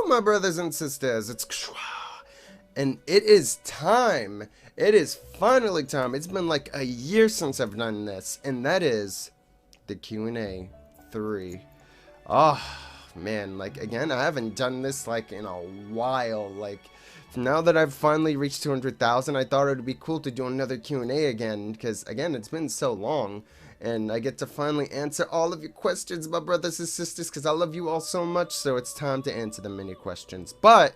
my brothers and sisters, it's Kushowa, and it is time. It is finally time. It's been like a year since I've done this, and that is the Q&A 3. Oh, man, like, again, I haven't done this, like, in a while. Like, now that I've finally reached 200,000, I thought it would be cool to do another Q&A again, because, again, it's been so long, and I get to finally answer all of your questions, my brothers and sisters, because I love you all so much, so it's time to answer the many questions. But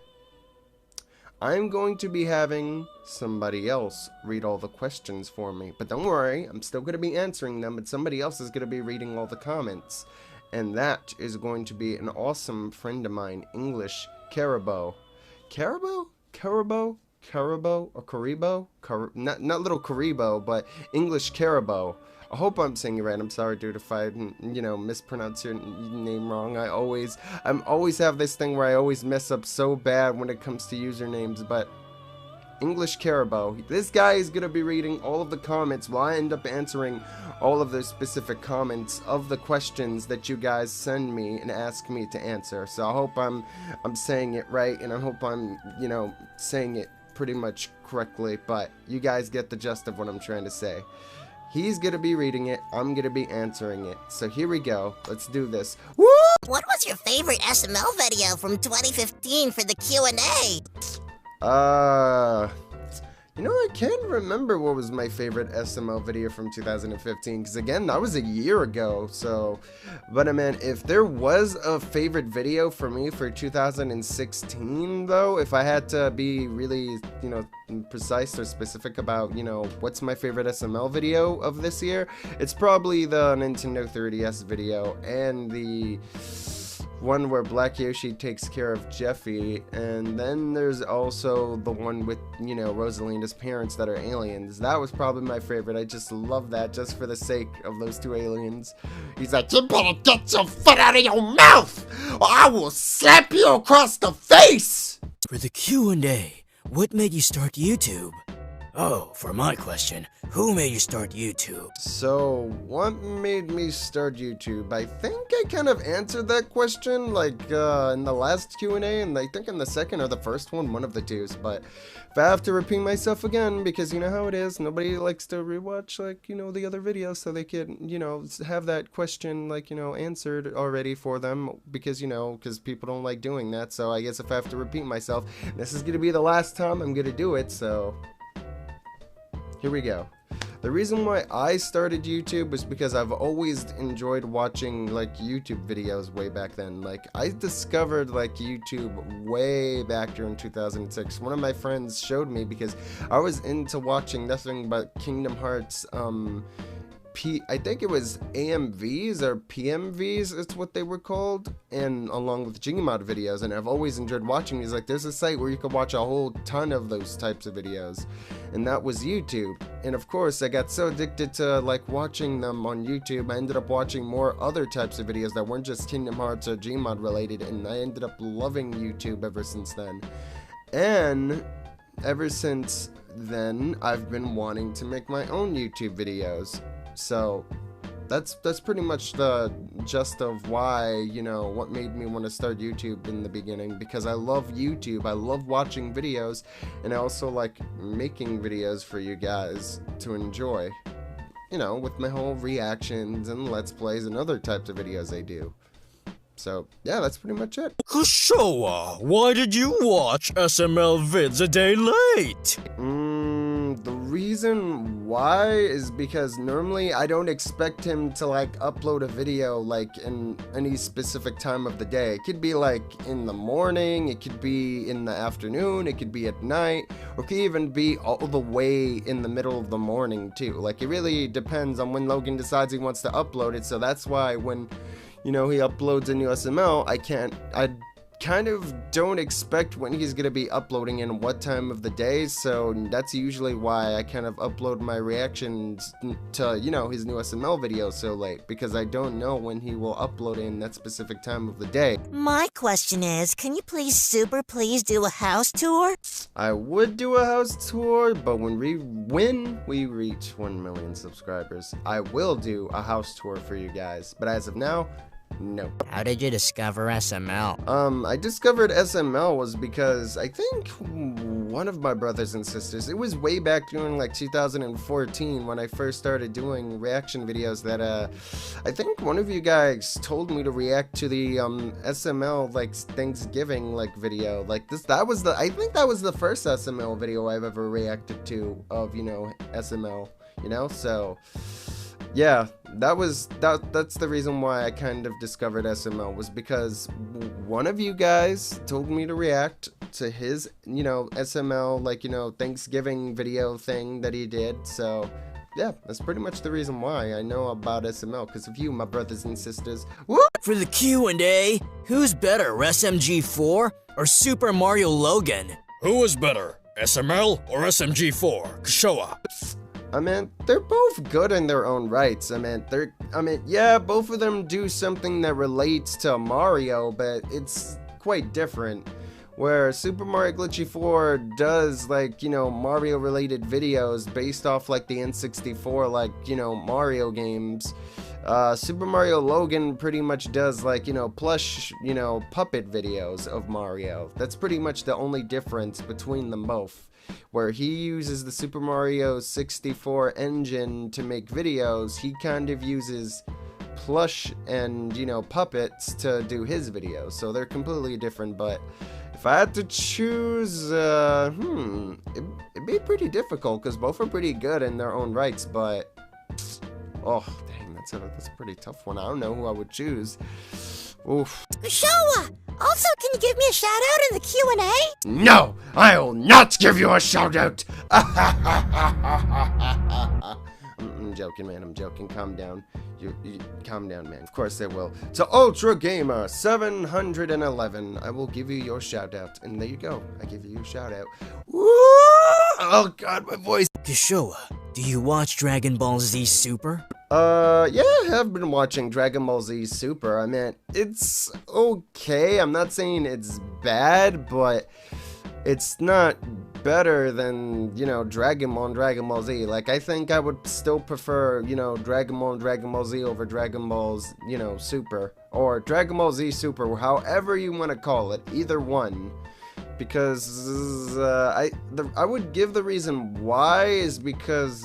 I'm going to be having somebody else read all the questions for me. But don't worry, I'm still going to be answering them, but somebody else is going to be reading all the comments. And that is going to be an awesome friend of mine, English Caribou. Caribou? Caribou? Caribou? Or Caribou? Not little Caribou, but English Caribou. I hope I'm saying it right. I'm sorry, dude, if I, mispronounce your name wrong. I always have this thing where I always mess up so bad when it comes to usernames, but English Caribou. This guy is going to be reading all of the comments while I end up answering all of the specific comments of the questions that you guys send me and ask me to answer. So I hope I'm saying it right, and I hope I'm, saying it pretty much correctly, but you guys get the gist of what I'm trying to say. He's gonna be reading it, I'm gonna be answering it. So here we go, let's do this. Woo! What was your favorite SML video from 2015 for the Q&A? I can't remember what was my favorite SML video from 2015, because again, that was a year ago, so, but I mean, if there was a favorite video for me for 2016, though, if I had to be really, precise or specific about, what's my favorite SML video of this year, it's probably the Nintendo 3DS video, and the one where Black Yoshi takes care of Jeffy, and then there's also the one with, Rosalina's parents that are aliens. That was probably my favorite. I just love that, just for the sake of those two aliens. He's like, you better get your foot out of your mouth, or I will slap you across the face! For the Q&A, what made you start YouTube? Oh, for my question, who made you start YouTube? So, what made me start YouTube? I think I kind of answered that question, in the last Q&A, and I think in the second or the first one of the two. But if I have to repeat myself again, because you know how it is, nobody likes to rewatch, the other videos, so they can, have that question, answered already for them, because, because people don't like doing that. So I guess if I have to repeat myself, this is going to be the last time I'm going to do it, so here we go. The reason why I started YouTube was because I've always enjoyed watching YouTube videos way back then. I discovered YouTube way back during 2006. One of my friends showed me because I was into watching nothing but Kingdom Hearts I think it was AMVs or PMVs, it's what they were called, and along with Gmod videos, and I've always enjoyed watching these. There's a site where you could watch a whole ton of those types of videos, and that was YouTube. And of course, I got so addicted to watching them on YouTube, I ended up watching more other types of videos that weren't just Kingdom Hearts or Gmod related, and I ended up loving YouTube ever since then. And ever since then, I've been wanting to make my own YouTube videos. So that's pretty much the gist of why, what made me want to start YouTube in the beginning, because I love YouTube, I love watching videos, and I also like making videos for you guys to enjoy, with my whole reactions and let's plays and other types of videos I do. So, yeah, that's pretty much it. Kushowa, why did you watch SML vids a day late? The reason why is because normally I don't expect him to upload a video in any specific time of the day. It could be in the morning, it could be in the afternoon, it could be at night, or it could even be all the way in the middle of the morning too. It really depends on when Logan decides he wants to upload it, so that's why when he uploads a new SML, I kind of don't expect when he's going to be uploading and what time of the day, so that's usually why I kind of upload my reactions to, his new SML video so late, because I don't know when he will upload in that specific time of the day. My question is, can you please do a house tour? I would do a house tour, but when we reach 1 million subscribers, I will do a house tour for you guys, but as of now, No. How did you discover SML? I discovered SML was because I think one of my brothers and sisters, it was way back during like 2014 when I first started doing reaction videos that I think one of you guys told me to react to the SML like Thanksgiving like video. Like this, I think that was the first SML video I've ever reacted to of, you know, SML, you know? So yeah, that's the reason why I kind of discovered SML, was because one of you guys told me to react to his, you know, SML, like, you know, Thanksgiving video thing that he did. So yeah, that's pretty much the reason why I know about SML, because of you, my brothers and sisters. Woo! For the Q&A, who's better, SMG4 or Super Mario Logan? Who is better, SML or SMG4? Kushowa. I mean, they're both good in their own rights. I mean, yeah, both of them do something that relates to Mario, but it's quite different. Where Super Mario Glitchy 4 does, like, you know, Mario-related videos based off, like, the N64, like, you know, Mario games. Super Mario Logan pretty much does, like, you know, plush, you know, puppet videos of Mario. That's pretty much the only difference between them both. Where he uses the Super Mario 64 engine to make videos, he kind of uses plush and, you know, puppets to do his videos. So they're completely different, but if I had to choose, it'd be pretty difficult because both are pretty good in their own rights, but oh, dang, that's a pretty tough one. I don't know who I would choose. Oof. Kushowa! Also, can you give me a shout out in the Q&A? No, I will not give you a shout out. I'm joking, man. I'm joking. Calm down. You calm down, man. Of course I will. To Ultra Gamer 711, I will give you your shout out, and there you go. I give you a shout out. Woo! Oh God, my voice. Kushowa, do you watch Dragon Ball Z Super? Yeah, I have been watching Dragon Ball Z Super. I mean, it's okay. I'm not saying it's bad, but it's not better than, you know, Dragon Ball and Dragon Ball Z. Like, I think I would still prefer, you know, Dragon Ball and Dragon Ball Z over Dragon Ball's, you know, Super. Or Dragon Ball Z Super, however you want to call it. Either one. Because, I would give the reason why is because,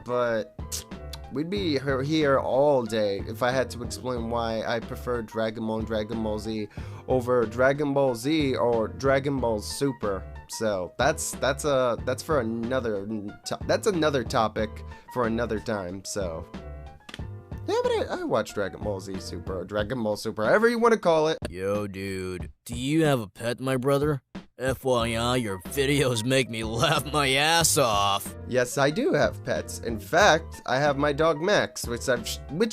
but we'd be here all day if I had to explain why I prefer Dragon Ball and Dragon Ball Z over Dragon Ball Z or Dragon Ball Super. So that's for another topic for another time. So yeah, but I watch Dragon Ball Z Super or Dragon Ball Super, however you want to call it. Yo, dude, do you have a pet, my brother? FYI, your videos make me laugh my ass off. Yes, I do have pets. In fact, I have my dog Max, which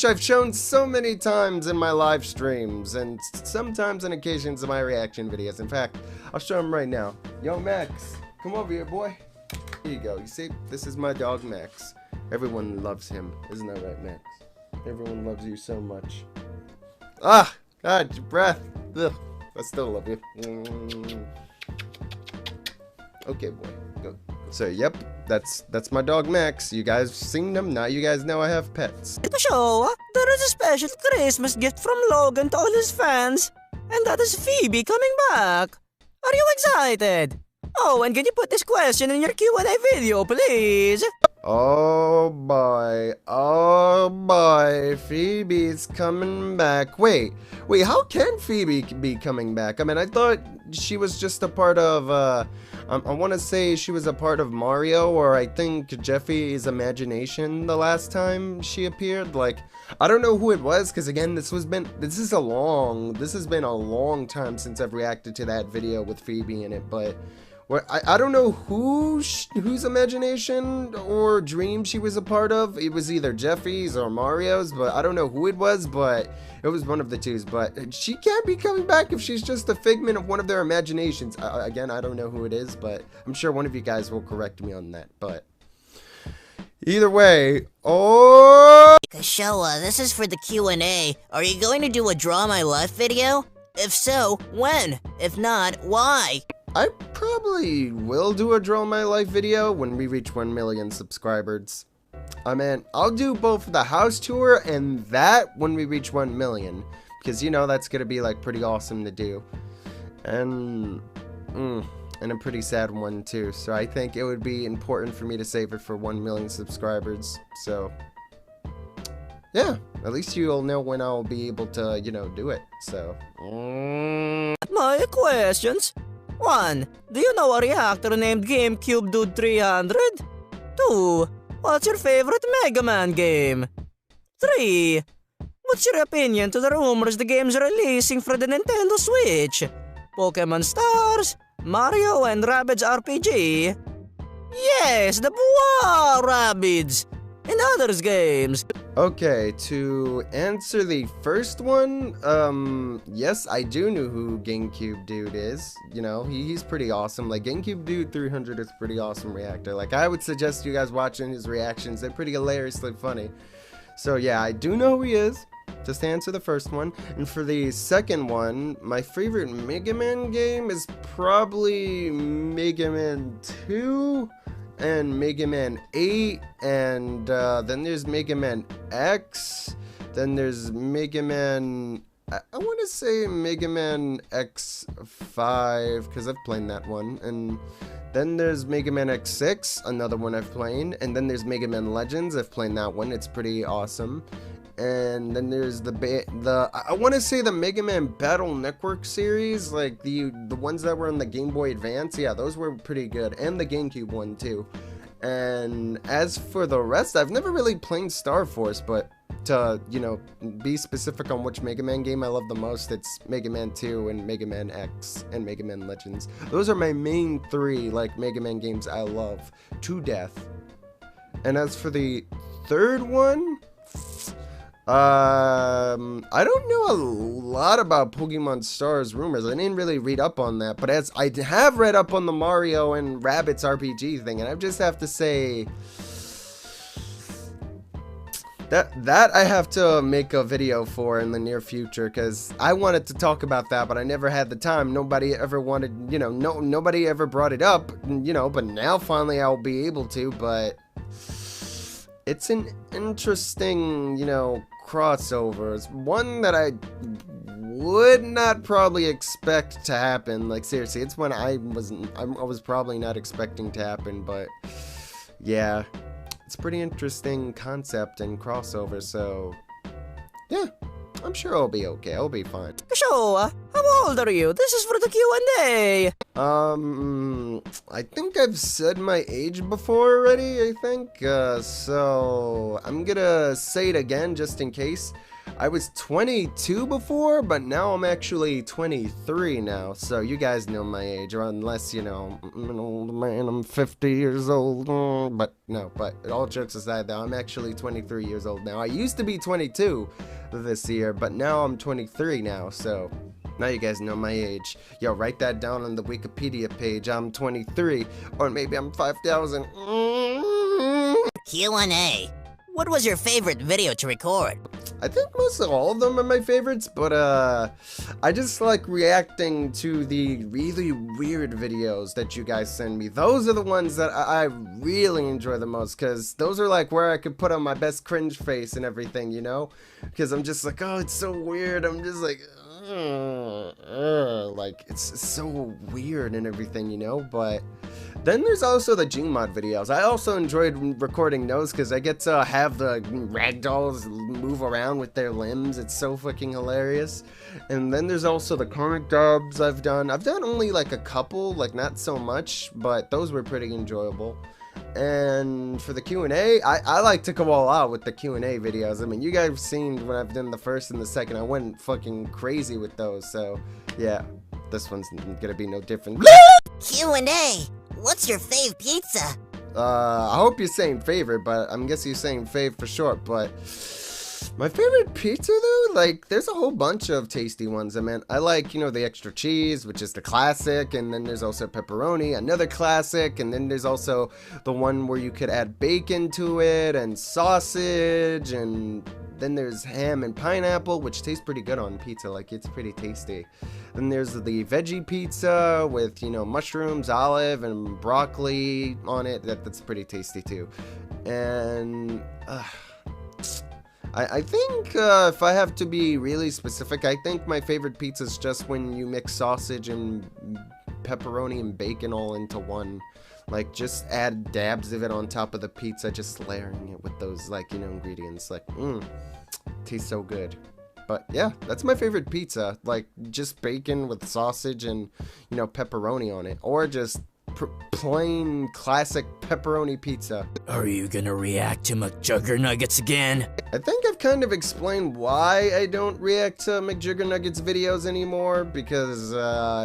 I've shown so many times in my live streams and sometimes on occasions in my reaction videos. In fact, I'll show him right now. Yo, Max, come over here, boy. Here you go. You see, this is my dog Max. Everyone loves him, isn't that right, Max? Everyone loves you so much. Ah, God, your breath. Ugh, I still love you. Okay, boy, go. So, yep, that's my dog Max. You guys seen him, now you guys know I have pets. Kushowa, there is a special Christmas gift from Logan to all his fans, and that is Phoebe coming back. Are you excited? Oh, and can you put this question in your Q&A video, please? Oh boy, Phoebe's coming back. Wait, how can Phoebe be coming back? I mean, I thought she was just a part of, I want to say she was a part of Mario, or I think Jeffy's imagination the last time she appeared. Like, I don't know who it was, because again, this has been a long time since I've reacted to that video with Phoebe in it, but I don't know whose imagination or dream she was a part of. It was either Jeffy's or Mario's, but I don't know who it was, but it was one of the twos. But she can't be coming back if she's just a figment of one of their imaginations. Again, I don't know who it is, but I'm sure one of you guys will correct me on that. But either way, Kushowa, this is for the Q&A. Are you going to do a Draw My Life video? If so, when? If not, why? I probably will do a Draw My Life video when we reach 1 million subscribers. I mean, I'll do both the house tour and that when we reach 1 million. because you know that's gonna be like pretty awesome to do, and a pretty sad one too. So I think it would be important for me to save it for 1 million subscribers. So yeah, at least you'll know when I'll be able to, you know, do it. So My questions. 1. Do you know a reactor named GameCube Dude 300? 2. What's your favorite Mega Man game? 3. What's your opinion to the rumors the game's releasing for the Nintendo Switch? Pokemon Stars, Mario and Rabbids RPG? Yes, the Bois Rabbids and others games. okay, to answer the first one, yes, I do know who GameCube Dude is. You know, he's pretty awesome. Like, GameCube Dude 300 is a pretty awesome reactor. Like, I would suggest you guys watching his reactions. They're pretty hilariously funny. So yeah, I do know who he is, just to answer the first one. And for the second one, my favorite Mega Man game is probably Mega Man 2 and Mega Man 8, and then there's Mega Man X, then there's Mega Man, I want to say Mega Man X5, because I've played that one, and then there's Mega Man X6, another one I've played, and then there's Mega Man Legends, I've played that one, it's pretty awesome. And then there's I want to say the Mega Man Battle Network series, like the ones that were on the Game Boy Advance. Yeah, those were pretty good, and the GameCube one too. And as for the rest, I've never really played Star Force, but to, you know, be specific on which Mega Man game I love the most, it's Mega Man 2 and Mega Man X and Mega Man Legends. Those are my main 3 like Mega Man games I love to death. And as for the third one, I don't know a lot about Pokemon Stars rumors. I didn't really read up on that, but as I have read up on the Mario and Rabbids RPG thing, and I just have to say that I have to make a video for in the near future, because I wanted to talk about that, but I never had the time. Nobody ever wanted, you know, nobody ever brought it up, you know, but now finally I'll be able to. But it's an interesting, you know, crossover. It's one that I would not probably expect to happen. Like, seriously, it's one I was probably not expecting to happen, but yeah, it's a pretty interesting concept and crossover. So yeah, I'm sure I'll be okay. I'll be fine. Kushowa, how old are you? This is for the Q&A. I think I've said my age before already, I think. So I'm gonna say it again just in case. I was 22 before, but now I'm actually 23 now. So you guys know my age, or unless, you know, I'm an old man, I'm 50 years old. But no, but all jokes aside though, I'm actually 23 years old now. I used to be 22 this year, but now I'm 23 now, so now you guys know my age. Yo, write that down on the Wikipedia page. I'm 23, or maybe I'm 5,000. Q&A. What was your favorite video to record? I think most of all of them are my favorites, but I just like reacting to the really weird videos that you guys send me. Those are the ones that I really enjoy the most, because those are like where I could put on my best cringe face and everything, you know? Because I'm just like, oh, it's so weird. I'm just like, like, it's so weird and everything, you know? But then there's also the Gmod videos. I also enjoyed recording those because I get to have the ragdolls move around with their limbs. It's so fucking hilarious. And then there's also the comic dubs I've done. I've done only like a couple, like not so much, but those were pretty enjoyable. And for the Q&A, I like to go all out with the Q&A videos. I mean, you guys have seen when I've done the first and the second, I went fucking crazy with those. So yeah, this one's gonna be no different. Q&A. What's your fave pizza? I hope you're saying favorite, but I'm guessing you're saying fave for short. But my favorite pizza though, like there's a whole bunch of tasty ones. I mean, I like, you know, the extra cheese, which is the classic, and then there's also pepperoni, another classic, and then there's also the one where you could add bacon to it and sausage, and then there's ham and pineapple, which tastes pretty good on pizza. Like, it's pretty tasty. Then there's the veggie pizza with, you know, mushrooms, olive, and broccoli on it. That's pretty tasty too. And I think if I have to be really specific, I think my favorite pizza is just when you mix sausage and pepperoni and bacon all into one. Like, just add dabs of it on top of the pizza, just layering it with those, like, you know, ingredients. Like, tastes so good. But yeah, that's my favorite pizza. Like, just bacon with sausage and, you know, pepperoni on it. Or just plain classic pepperoni pizza. Are you gonna react to McJuggernuggets again? I think I've kind of explained why I don't react to McJuggernuggets videos anymore, because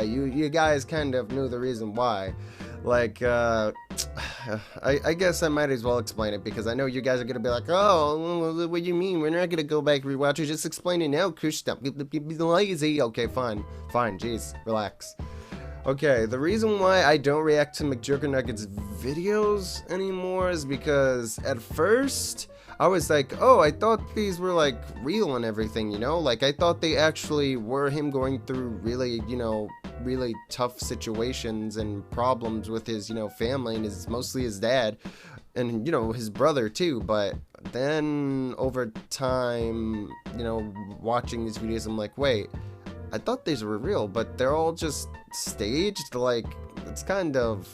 you guys kind of knew the reason why. Like, I guess I might as well explain it, because I know you guys are gonna be like, oh, what do you mean? We're not gonna go back and rewatch it. Just explain it now, Kush. Stop. Be lazy. Okay, fine. Fine, jeez. Relax. Okay, the reason why I don't react to McJuggernuggets videos anymore is because at first I was like, oh, I thought these were like real and everything, you know? Like, I thought they actually were him going through really, you know, really tough situations and problems with his, you know, family and mostly his dad and, you know, his brother too. But then over time, you know, watching these videos, I'm like, wait, I thought these were real, but they're all just staged. Like, it's kind of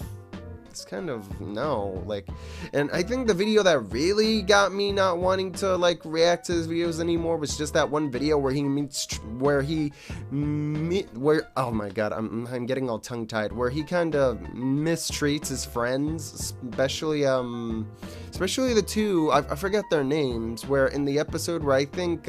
no, like, and I think the video that really got me not wanting to like react to his videos anymore was just that one video where oh my god, I'm getting all tongue-tied, where he kind of mistreats his friends, especially the two, I forget their names, where in the episode where I think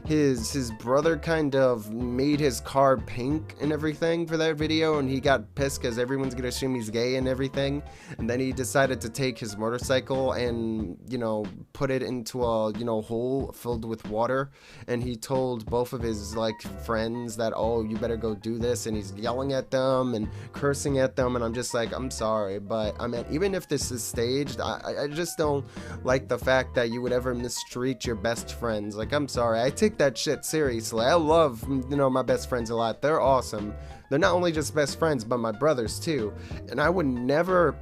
his brother kind of made his car pink and everything for that video, and he got pissed because everyone's gonna assume he's gay and everything, and then he decided to take his motorcycle and, you know, put it into a, you know, hole filled with water, and he told both of his like friends that, oh, you better go do this, and he's yelling at them and cursing at them, and I'm just like, I'm sorry, but I mean, even if this is staged, I just don't like the fact that you would ever mistreat your best friends. Like, I'm sorry, I take that shit seriously. I love, you know, my best friends a lot. They're awesome. They're not only just best friends, but my brothers too. And I would never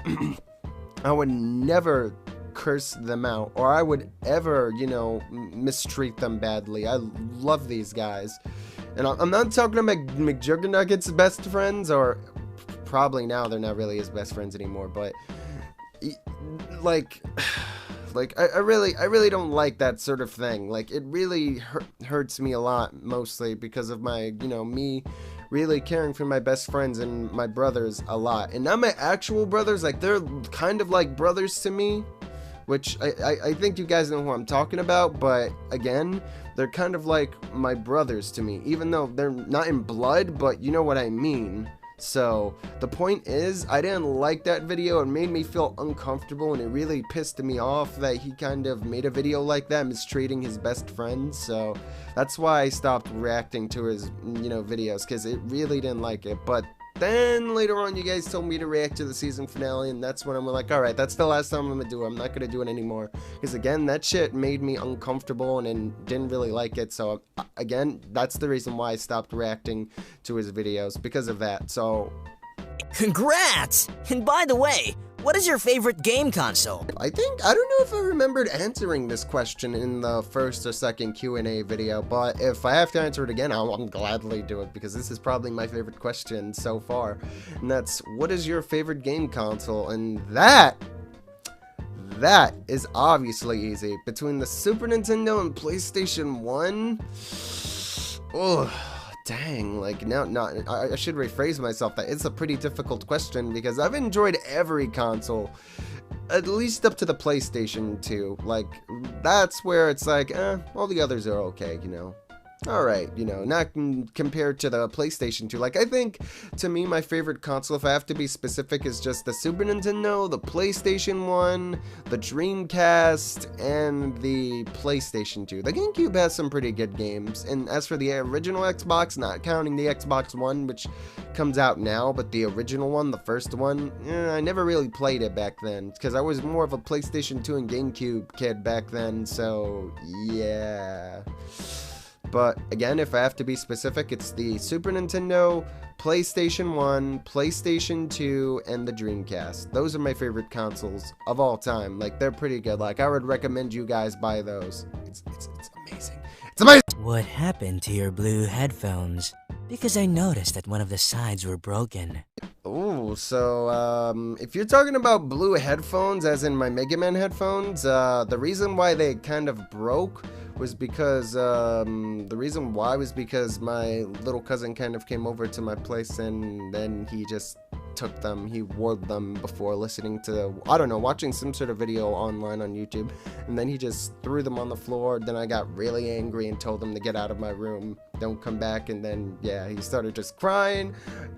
I would never curse them out, or I would ever, you know, mistreat them badly. I love these guys. And I'm not talking about McJuggernuggets' best friends, or probably now they're not really his best friends anymore, but like I really don't like that sort of thing. Like, it really hurts me a lot, mostly because of my, you know, me really caring for my best friends and my brothers a lot. And not my actual brothers, like, they're kind of like brothers to me, which I think you guys know who I'm talking about, but again, they're kind of like my brothers to me, even though they're not in blood, but you know what I mean. So the point is, I didn't like that video. It made me feel uncomfortable, and it really pissed me off that he kind of made a video like that, mistreating his best friends. So that's why I stopped reacting to his, you know, videos, because it really didn't like it. But then later on, you guys told me to react to the season finale, and that's when I'm like, alright, that's the last time I'm gonna do it. I'm not gonna do it anymore, because again, that shit made me uncomfortable and didn't really like it. So again, that's the reason why I stopped reacting to his videos, because of that. So Congrats! And by the way, what is your favorite game console? I don't know if I remembered answering this question in the first or second Q&A video, but if I have to answer it again, I'll gladly do it, because this is probably my favorite question so far. And that's, what is your favorite game console? And that is obviously easy. Between the Super Nintendo and PlayStation 1, oh, dang, like, I should rephrase myself. That it's a pretty difficult question, because I've enjoyed every console, at least up to the PlayStation 2. Like, that's where it's like, all the others are okay, you know. Alright, you know, not compared to the PlayStation 2. Like, I think, to me, my favorite console, if I have to be specific, is just the Super Nintendo, the PlayStation 1, the Dreamcast, and the PlayStation 2. The GameCube has some pretty good games, and as for the original Xbox, not counting the Xbox One, which comes out now, but the original one, the first one, I never really played it back then, because I was more of a PlayStation 2 and GameCube kid back then, so, yeah. But again, if I have to be specific, it's the Super Nintendo, PlayStation 1, PlayStation 2, and the Dreamcast. Those are my favorite consoles of all time. Like, they're pretty good. Like, I would recommend you guys buy those. It's amazing. It's amazing! What happened to your blue headphones? Because I noticed that one of the sides were broken. Oh, so, if you're talking about blue headphones, as in my Mega Man headphones, the reason why they kind of broke was because, my little cousin kind of came over to my place and then he just took them, he wore them before listening to, I don't know, watching some sort of video online on YouTube, and then he just threw them on the floor. Then I got really angry and told him to get out of my room, don't come back, and then, yeah, he started just crying,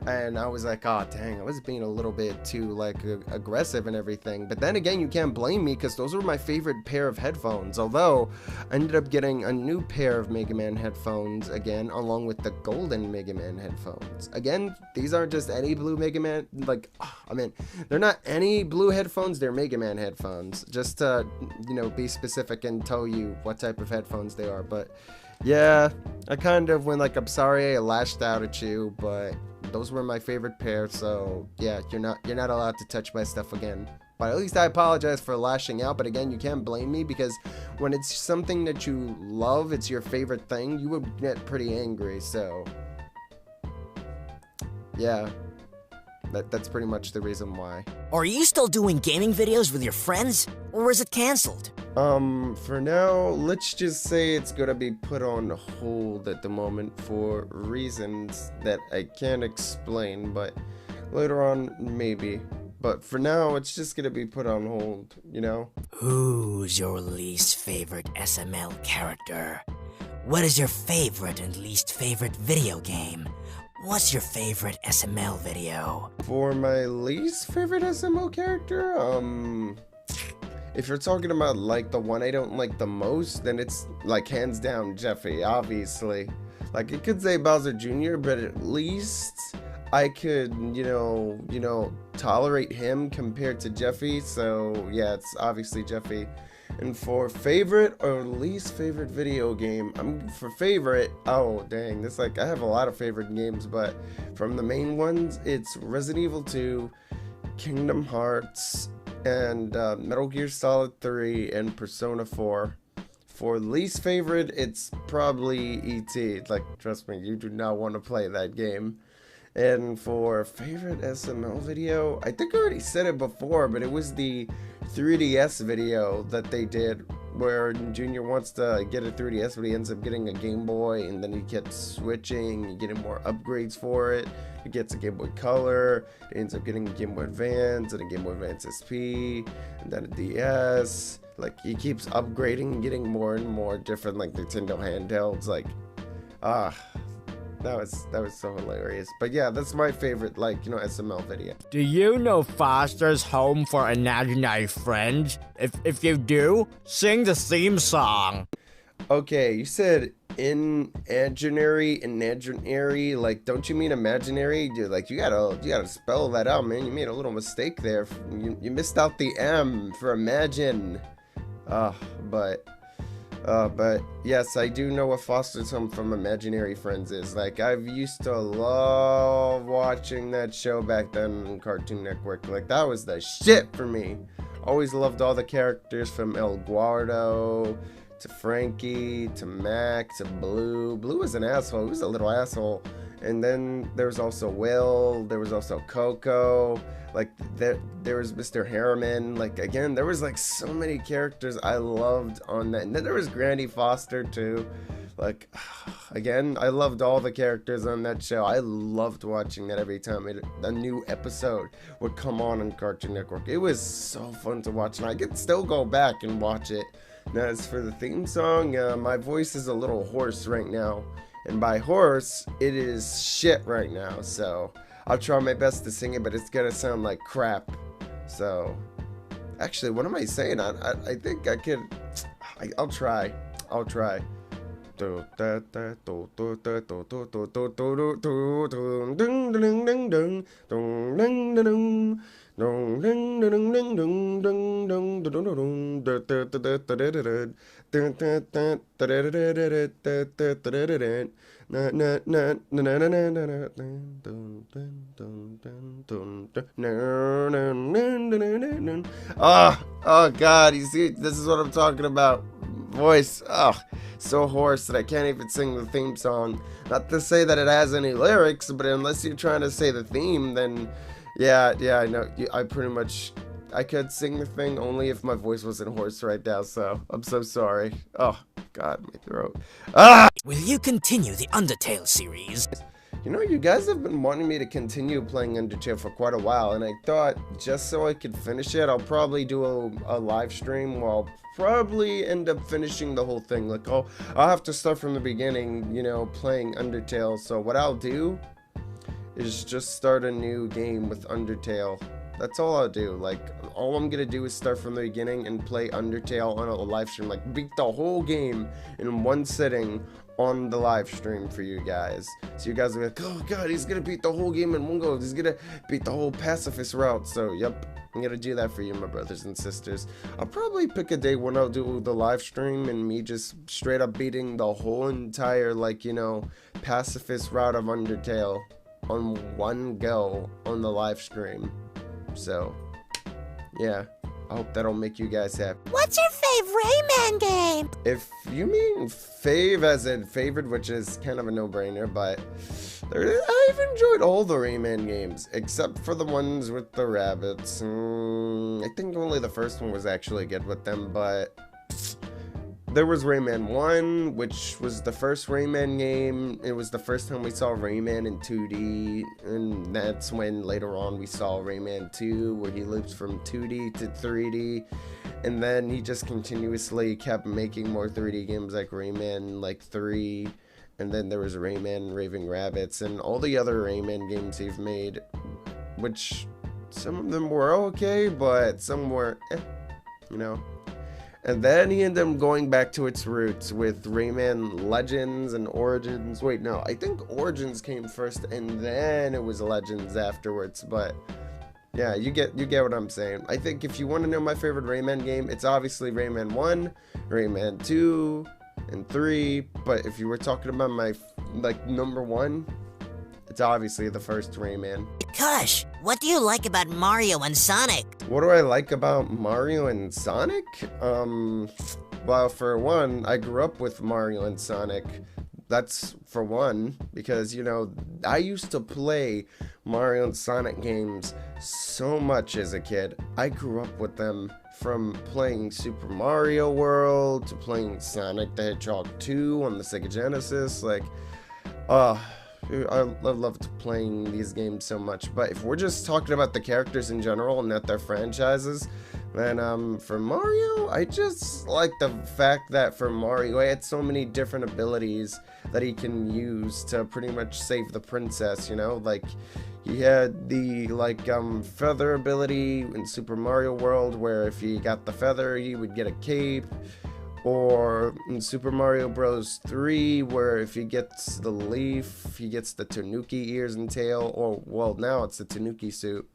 and I was like, oh, dang, I was being a little bit too, like, aggressive and everything. But then again, you can't blame me, because those were my favorite pair of headphones, although I ended up getting a new pair of Mega Man headphones, again, along with the golden Mega Man headphones. Again, these aren't just any blue Mega Man, like, I mean, they're not any blue headphones, they're Mega Man headphones, just to, you know, be specific and tell you what type of headphones they are. But yeah, I kind of went like, I'm sorry I lashed out at you, but those were my favorite pair, so yeah, you're not allowed to touch my stuff again. But at least I apologize for lashing out. But again, you can't blame me, because when it's something that you love, it's your favorite thing, you would get pretty angry. So yeah, that's pretty much the reason why. Are you still doing gaming videos with your friends, or is it canceled? For now, let's just say it's gonna be put on hold at the moment for reasons that I can't explain, but later on, maybe. But for now, it's just gonna be put on hold, you know? Who's your least favorite SML character? What is your favorite and least favorite video game? What's your favorite SML video? For my least favorite SML character, if you're talking about, like, the one I don't like the most, then it's, like, hands down Jeffy, obviously. Like, it could say Bowser Jr., but at least I could, you know, tolerate him compared to Jeffy, so yeah, it's obviously Jeffy. And for favorite or least favorite video game, for favorite, oh dang, this, like, I have a lot of favorite games, but from the main ones, it's Resident Evil 2, Kingdom Hearts, and Metal Gear Solid 3, and Persona 4. For least favorite, it's probably E.T. Like, trust me, you do not want to play that game. And for favorite SML video, I think I already said it before, but it was the 3DS video that they did, where Junior wants to get a 3DS, but he ends up getting a Game Boy, and then he kept switching, getting more upgrades for it. He gets a Game Boy Color, he ends up getting a Game Boy Advance, and a Game Boy Advance SP, and then a DS. Like, he keeps upgrading and getting more and more different, like, Nintendo handhelds. Like, that was so hilarious. But yeah, that's my favorite, like, you know, SML video. Do you know Foster's Home for Imaginary Friends? If you do, sing the theme song. Okay, you said imaginary, like, don't you mean imaginary? Dude, like, you gotta spell that out, man. You made a little mistake there. You missed out the M for imagine. But yes, I do know what Foster's Home from Imaginary Friends is. Like, I've used to love watching that show back then on Cartoon Network. Like, that was the shit for me. Always loved all the characters, from El Guardo to Frankie to Mac to Blue. Blue was an asshole. He was a little asshole. And then there was also Will. There was also Coco. Like, there was Mr. Harriman. Like, again, there was, like, so many characters I loved on that. And then there was Granny Foster, too. Like, again, I loved all the characters on that show. I loved watching that every time a new episode would come on Cartoon Network. It was so fun to watch, and I could still go back and watch it. Now, as for the theme song, my voice is a little hoarse right now. And by hoarse, it is shit right now, so I'll try my best to sing it, but it's gonna sound like crap. So, actually, what am I saying? I think I could. I'll try. Oh God, you see, this is what I'm talking about. Voice, so hoarse that I can't even sing the theme song. Not to say that it has any lyrics, but unless you're trying to say the theme, then yeah, I know. I pretty much, I could sing the thing only if my voice wasn't hoarse right now, so I'm so sorry. Oh, God, my throat. Will you continue the Undertale series? You know, you guys have been wanting me to continue playing Undertale for quite a while, and I thought just so I could finish it, I'll probably do a live stream where I'll probably end up finishing the whole thing. Like, I'll have to start from the beginning, you know, playing Undertale. So what I'll do is just start a new game with Undertale. That's all I'll do. Like, all I'm gonna do is start from the beginning and play Undertale on a live stream. Like, beat the whole game in one sitting on the live stream for you guys. So you guys are like, oh God, he's gonna beat the whole game in one go. He's gonna beat the whole pacifist route. So, yep, I'm gonna do that for you, my brothers and sisters. I'll probably pick a day when I'll do the live stream and me just straight up beating the whole entire, like, you know, pacifist route of Undertale on one go on the live stream. So, yeah, I hope that'll make you guys happy. What's your favorite Rayman game? If you mean fave as in favorite, which is kind of a no-brainer, but I've enjoyed all the Rayman games, except for the ones with the rabbits. I think only the first one was actually good with them, but there was Rayman 1, which was the first Rayman game. It was the first time we saw Rayman in 2D, and that's when later on we saw Rayman 2, where he leaps from 2D to 3D, and then he just continuously kept making more 3D games like Rayman, like 3, and then there was Rayman Raving Rabbits, and all the other Rayman games he's made, which some of them were okay, but some were, you know. And then he ended up going back to its roots with Rayman Legends and Origins. Wait, no, I think Origins came first and then it was Legends afterwards, but yeah, you get what I'm saying. I think if you want to know my favorite Rayman game, it's obviously Rayman 1, Rayman 2, and 3, but if you were talking about my, like, number 1, it's obviously the first Rayman. Kush, what do you like about Mario and Sonic? What do I like about Mario and Sonic? Well, for one, I grew up with Mario and Sonic. That's for one, because, you know, I used to play Mario and Sonic games so much as a kid. I grew up with them, from playing Super Mario World to playing Sonic the Hedgehog 2 on the Sega Genesis. Like, I loved playing these games so much. But if we're just talking about the characters in general and not their franchises, then for Mario, I just like the fact that for Mario, he had so many different abilities that he can use to pretty much save the princess, you know? Like, he had the, like, feather ability in Super Mario World, where if he got the feather, he would get a cape. Or in Super Mario Bros. 3, where if he gets the leaf, he gets the Tanuki ears and tail, or, well, now it's the Tanuki suit.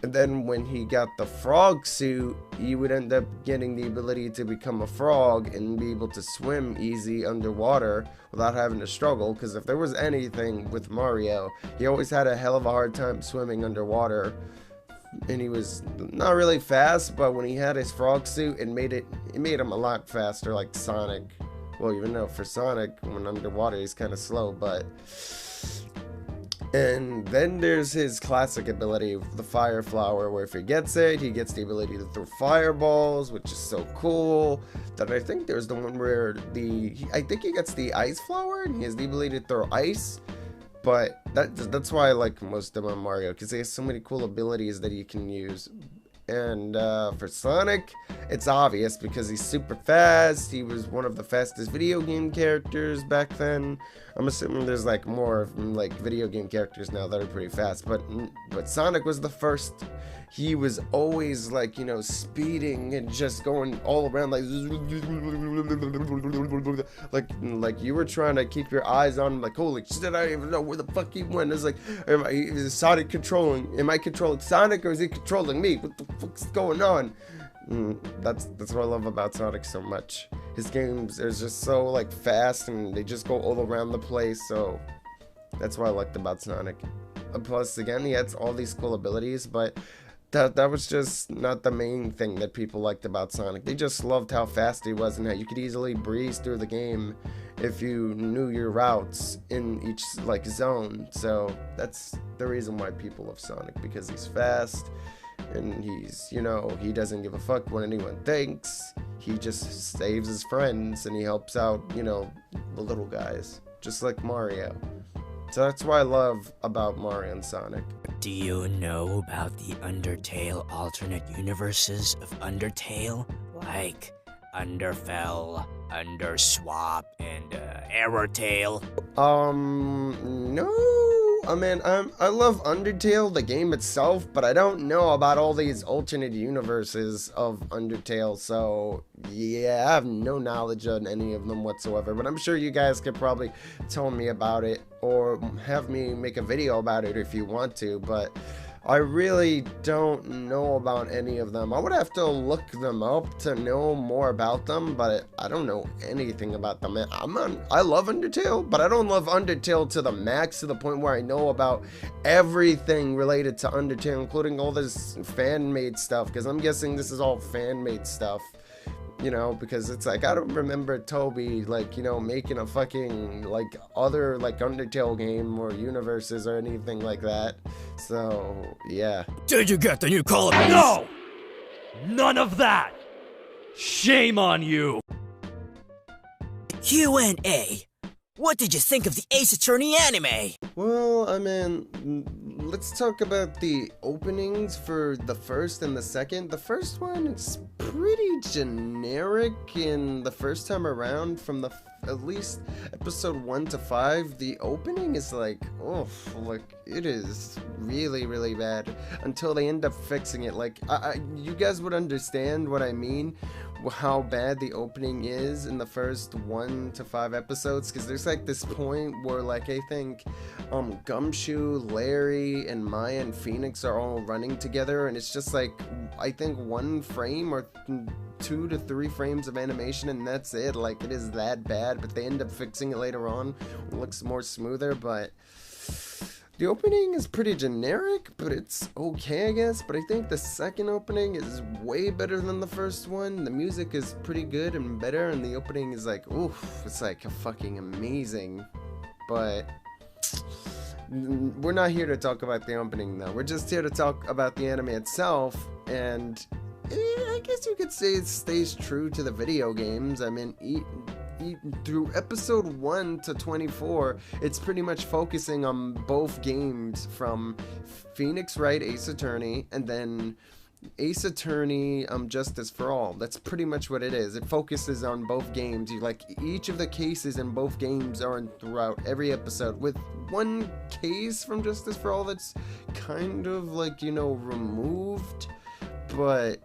And then when he got the frog suit, he would end up getting the ability to become a frog and be able to swim easy underwater without having to struggle, because if there was anything with Mario, he always had a hell of a hard time swimming underwater. And he was not really fast, but when he had his frog suit, it made him a lot faster, like Sonic. Well, even though for Sonic, when underwater, he's kind of slow, but... And then there's his classic ability, the Fire Flower, where if he gets it, he gets the ability to throw fireballs, which is so cool. Then I think there's the one where I think he gets the Ice Flower, and he has the ability to throw ice. But that's why I like most of Mario, because he has so many cool abilities that he can use. And for Sonic, it's obvious because he's super fast. He was one of the fastest video game characters back then. I'm assuming there's like more like video game characters now that are pretty fast, but Sonic was the first. He was always like, you know, speeding and just going all around like you were trying to keep your eyes on him, like, holy shit, I don't even know where the fuck he went. It's like, is Sonic controlling? Am I controlling Sonic or is he controlling me? What the fuck's going on? That's what I love about Sonic so much. His games are just so like fast and they just go all around the place, so that's what I liked about Sonic. Plus, again, he has all these cool abilities, but that was just not the main thing that people liked about Sonic. They just loved how fast he was and how you could easily breeze through the game if you knew your routes in each like zone. So that's the reason why people love Sonic, because he's fast and he's, you know, he doesn't give a fuck what anyone thinks. He just saves his friends and he helps out, you know, the little guys, just like Mario. So that's what I love about Mario and Sonic. Do you know about the Undertale alternate universes of Undertale? Like Underfell, Underswap, and Errortale? No. I mean, I love Undertale, the game itself, but I don't know about all these alternate universes of Undertale, so yeah, I have no knowledge on any of them whatsoever, but I'm sure you guys could probably tell me about it, or have me make a video about it if you want to, but I really don't know about any of them. I would have to look them up to know more about them, but I don't know anything about them. I love Undertale, but I don't love Undertale to the max, to the point where I know about everything related to Undertale, including all this fan-made stuff, because I'm guessing this is all fan-made stuff. You know, because it's like, I don't remember Toby, like, you know, making a fucking, like, other, like, Undertale game or universes or anything like that. So, yeah. Did you get the new Call of Duty? No! None of that! Shame on you! Q&A. What did you think of the Ace Attorney anime? Well, I mean, let's talk about the openings for the first and the second. The first one is pretty generic in the first time around. From the at least episode 1 to 5, the opening is like, oof, like, it is really, really bad until they end up fixing it. Like, you guys would understand what I mean, how bad the opening is in the first 1 to 5 episodes, because there's like this point where, like, I think Gumshoe, Larry, and Maya and Phoenix are all running together, and it's just like, I think 1 frame or 2 to 3 frames of animation, and that's it. Like, it is that bad, but they end up fixing it later on. It looks more smoother, but the opening is pretty generic, but it's okay, I guess. But I think the second opening is way better than the first one. The music is pretty good and better, and the opening is like, oof, it's like fucking amazing. But we're not here to talk about the opening, though. We're just here to talk about the anime itself, and I guess you could say it stays true to the video games. I mean, through episode 1 to 24, it's pretty much focusing on both games, from Phoenix Wright Ace Attorney and then Ace Attorney Justice for All. That's pretty much what it is. It focuses on both games. You, like, each of the cases in both games are throughout every episode, with one case from Justice for All that's kind of like, you know, removed. But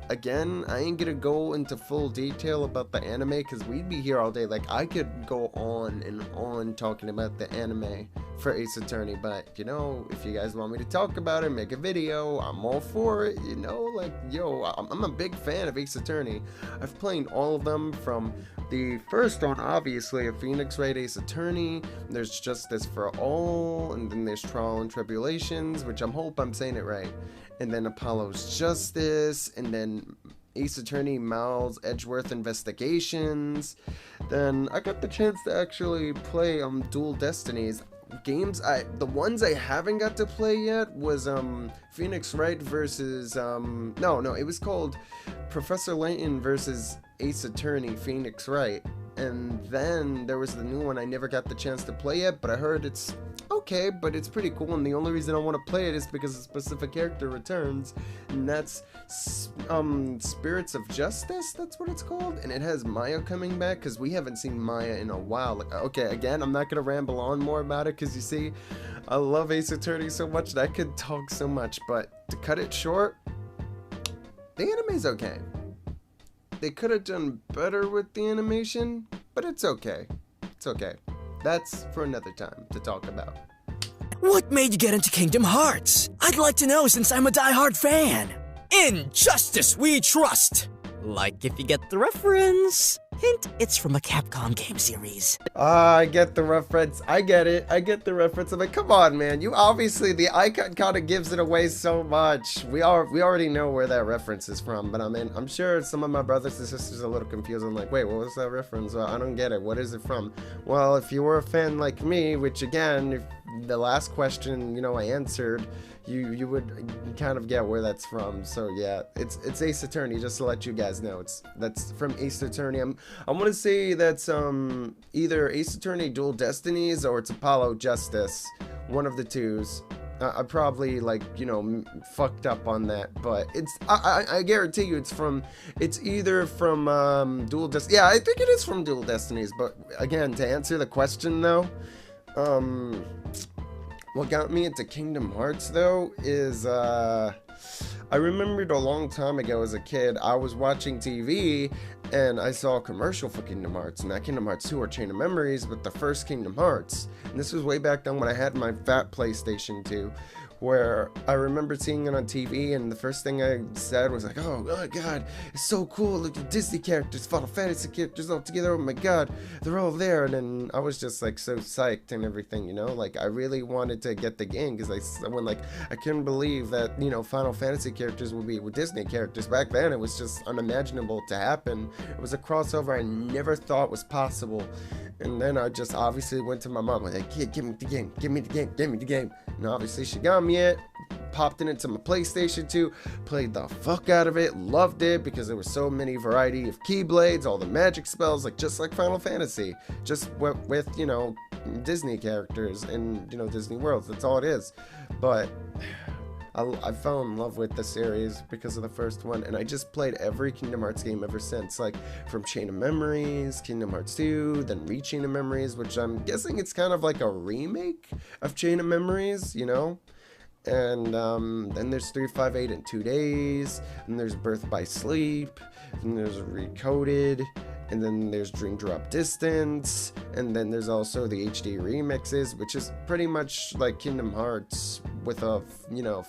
again, I ain't gonna go into full detail about the anime, because we'd be here all day. Like, I could go on and on talking about the anime for Ace Attorney, but, you know, if you guys want me to talk about it, make a video, I'm all for it, you know, like, yo, I'm a big fan of Ace Attorney. I've played all of them, from the first one, obviously, of Phoenix Wright Ace Attorney, there's Justice for All, and then there's Trial and Tribulations, which I hope I'm saying it right, and then Apollo's Justice, and then Ace Attorney Miles Edgeworth Investigations. Then I got the chance to actually play Dual Destinies. Games, the ones I haven't got to play yet was Phoenix Wright versus it was called Professor Layton versus Ace Attorney Phoenix Wright. And then there was the new one I never got the chance to play yet, but I heard it's okay, but it's pretty cool, and the only reason I want to play it is because a specific character returns, and that's Spirits of Justice, that's what it's called, and it has Maya coming back, because we haven't seen Maya in a while. Like, okay, again, I'm not going to ramble on more about it, because you see, I love Ace Attorney so much that I could talk so much, but to cut it short, the anime's okay. They could have done better with the animation, but it's okay. It's okay. That's for another time to talk about. What made you get into Kingdom Hearts? I'd like to know since I'm a die-hard fan. In justice we trust! Like if you get the reference. Hint, it's from a Capcom game series. I get the reference. I get it. I get the reference. I'm like, come on, man. You obviously, the icon kind of gives it away so much. We already know where that reference is from, but I mean, I'm sure some of my brothers and sisters are a little confused. I'm like, wait, what was that reference? Well, I don't get it. What is it from? Well, if you were a fan like me, which again, if the last question, I answered, you would kind of get where that's from. So yeah, it's Ace Attorney, just to let you guys know. That's from Ace Attorney. I want to say that's either Ace Attorney Dual Destinies or it's Apollo Justice, one of the twos. I probably fucked up on that, but I guarantee you it's either from Dual Destinies. Yeah, I think it is from Dual Destinies, but again, to answer the question though, what got me into Kingdom Hearts though is I remembered a long time ago as a kid, I was watching TV and I saw a commercial for Kingdom Hearts, and that Kingdom Hearts 2 or Chain of Memories, but the first Kingdom Hearts. And this was way back then when I had my fat PlayStation 2, where I remember seeing it on TV, and the first thing I said was like, oh my god, it's so cool, look at Disney characters, Final Fantasy characters all together, oh my god, they're all there. And then I was just like so psyched and everything, like I really wanted to get the game, because I couldn't believe that, Final Fantasy characters would be with Disney characters. Back then it was just unimaginable to happen. It was a crossover I never thought was possible. And then I just obviously went to my mom, like, hey, give me the game, give me the game, give me the game. And obviously she got me it, popped it into my PlayStation 2, played the fuck out of it, loved it, because there was so many variety of keyblades, all the magic spells, just like Final Fantasy, just with Disney characters and, Disney worlds, that's all it is. But I fell in love with the series because of the first one, and I just played every Kingdom Hearts game ever since, from Chain of Memories, Kingdom Hearts 2, then Re-Chain of Memories, which I'm guessing it's kind of like a remake of Chain of Memories, and then there's 358 in 2 days, and there's Birth by Sleep, and there's Recoded, and then there's Dream Drop Distance, and then there's also the HD remixes, which is pretty much like Kingdom Hearts with a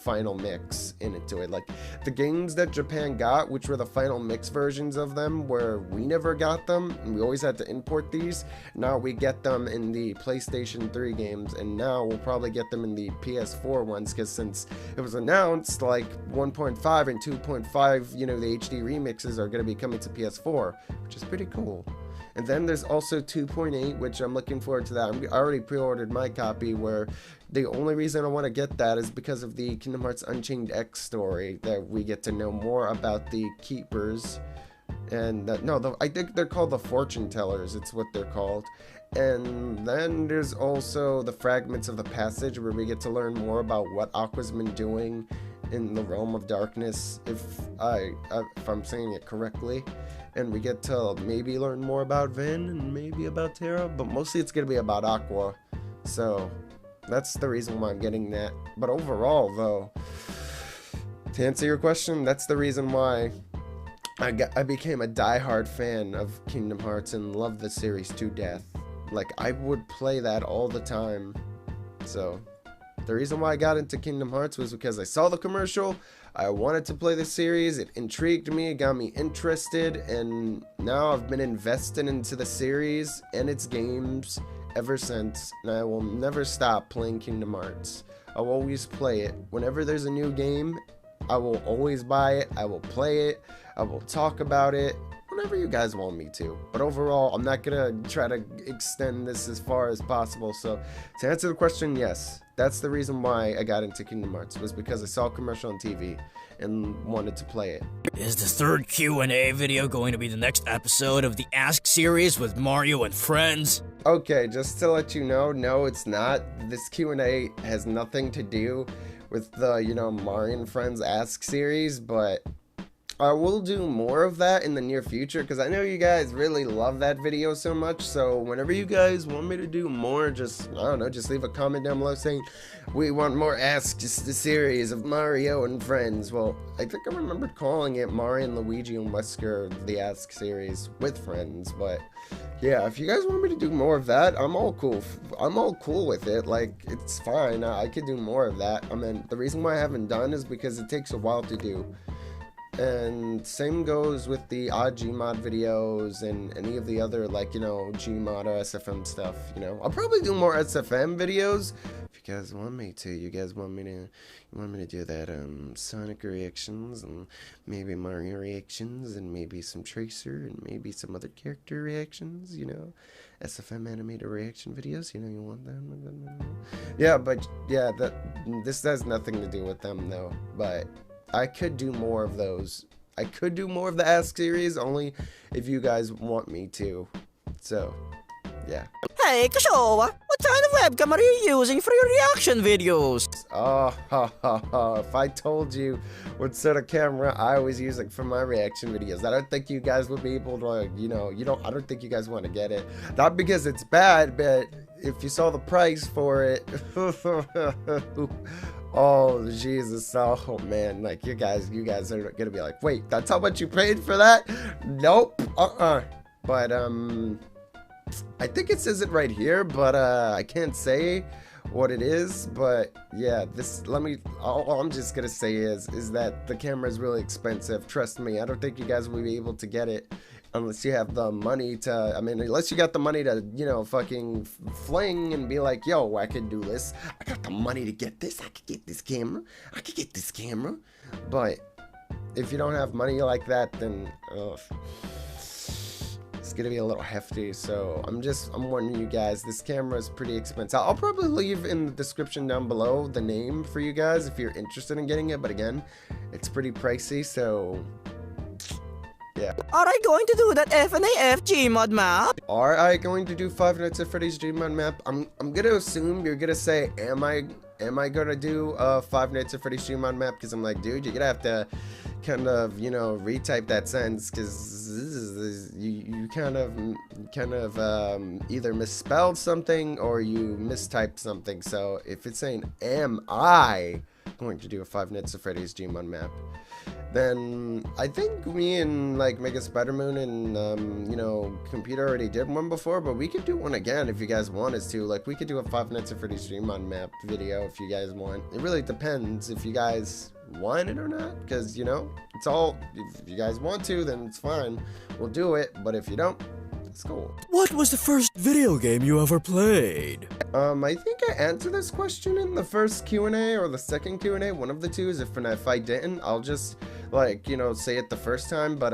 final mix into it. The games that Japan got, which were the final mix versions of them, where we never got them and we always had to import these, now we get them in the PlayStation 3 games, and now we'll probably get them in the PS4 ones, because since it was announced 1.5 and 2.5, the HD remixes are going to be coming to PS4, which is pretty cool. And then there's also 2.8, which I'm looking forward to that. I already pre-ordered my copy, where the only reason I want to get that is because of the Kingdom Hearts Unchained X story, that we get to know more about the Keepers. And I think they're called the Fortune Tellers, it's what they're called. And then there's also the Fragments of the Passage, where we get to learn more about what Aqua's been doing in the Realm of Darkness, if I'm saying it correctly. And we get to maybe learn more about Vin and maybe about Terra, but mostly it's going to be about Aqua. So that's the reason why I'm getting that. But overall, though, to answer your question, that's the reason why I became a diehard fan of Kingdom Hearts and loved the series to death. I would play that all the time. So the reason why I got into Kingdom Hearts was because I saw the commercial, I wanted to play the series, it intrigued me, it got me interested, and now I've been invested into the series and its games ever since, and I will never stop playing Kingdom Hearts. I'll always play it. Whenever there's a new game, I will always buy it, I will play it, I will talk about it. whenever you guys want me to. But overall, I'm not gonna try to extend this as far as possible. So to answer the question, yes, that's the reason why I got into Kingdom Hearts, was because I saw a commercial on TV and wanted to play it. Is the third Q&A video going to be the next episode of the Ask series with Mario and friends? Okay, just to let you know, no, it's not. This Q&A has nothing to do with the, Mario and Friends Ask series, but I will do more of that in the near future, because I know you guys really love that video so much. So whenever you guys want me to do more, just, I don't know, just leave a comment down below saying, we want more Ask, just the series of Mario and Friends. Well, I think I remembered calling it Mario and Luigi and Wesker, the Ask series with friends, but yeah, if you guys want me to do more of that, I'm all cool with it. Like, it's fine. I could do more of that. I mean, the reason why I haven't done is because it takes a while to do. And same goes with the odd Gmod videos and any of the other, like, Gmod or SFM stuff, I'll probably do more SFM videos if you guys want me to. You guys want me to do that, Sonic reactions and maybe Mario reactions and maybe some Tracer and maybe some other character reactions, SFM animated reaction videos, you want them? Yeah, but yeah, this has nothing to do with them though, but I could do more of those. I could do more of the Ask series, only if you guys want me to. So, yeah. Hey, Kushowa, what kind of webcam are you using for your reaction videos? If I told you what sort of camera I was using for my reaction videos, I don't think you guys would be able to, I don't think you guys want to get it. Not because it's bad, but if you saw the price for it, oh, Jesus. Oh, man. Like, you guys are gonna be like, wait, that's how much you paid for that? Nope. But, I think it says it right here, but, I can't say what it is. But, yeah, all I'm just gonna say is that the camera is really expensive. Trust me. I don't think you guys will be able to get it unless you have the money to, unless you got the money to, fucking fling and be like, yo, I can do this. I got the money to get this. I could get this camera. But if you don't have money like that, then it's gonna be a little hefty. So I'm warning you guys, this camera is pretty expensive. I'll probably leave in the description down below the name for you guys if you're interested in getting it. But again, it's pretty pricey, so yeah. Are I going to do that FNAF Gmod map? Are I going to do Five Nights at Freddy's Gmod map? I'm gonna assume you're gonna say, am I gonna do a Five Nights at Freddy's Gmod map? Because I'm like, dude, you're gonna have to kind of, retype that sentence, because you kind of either misspelled something or you mistyped something. So if it's saying, am I going to do a Five Nights at Freddy's Gmod map, then I think me and like Mega Spider-Moon and Computer already did one before, but we could do one again if you guys want us to. Like, we could do a Five Nights at Freddy's Dream map video if you guys want. It really depends if you guys want it or not, because it's all, if you guys want to, then it's fine, we'll do it. But if you don't, it's cool. What was the first video game you ever played? I think I answered this question in the first Q&A or the second Q&A, one of the two. If I didn't, I'll just say it the first time. But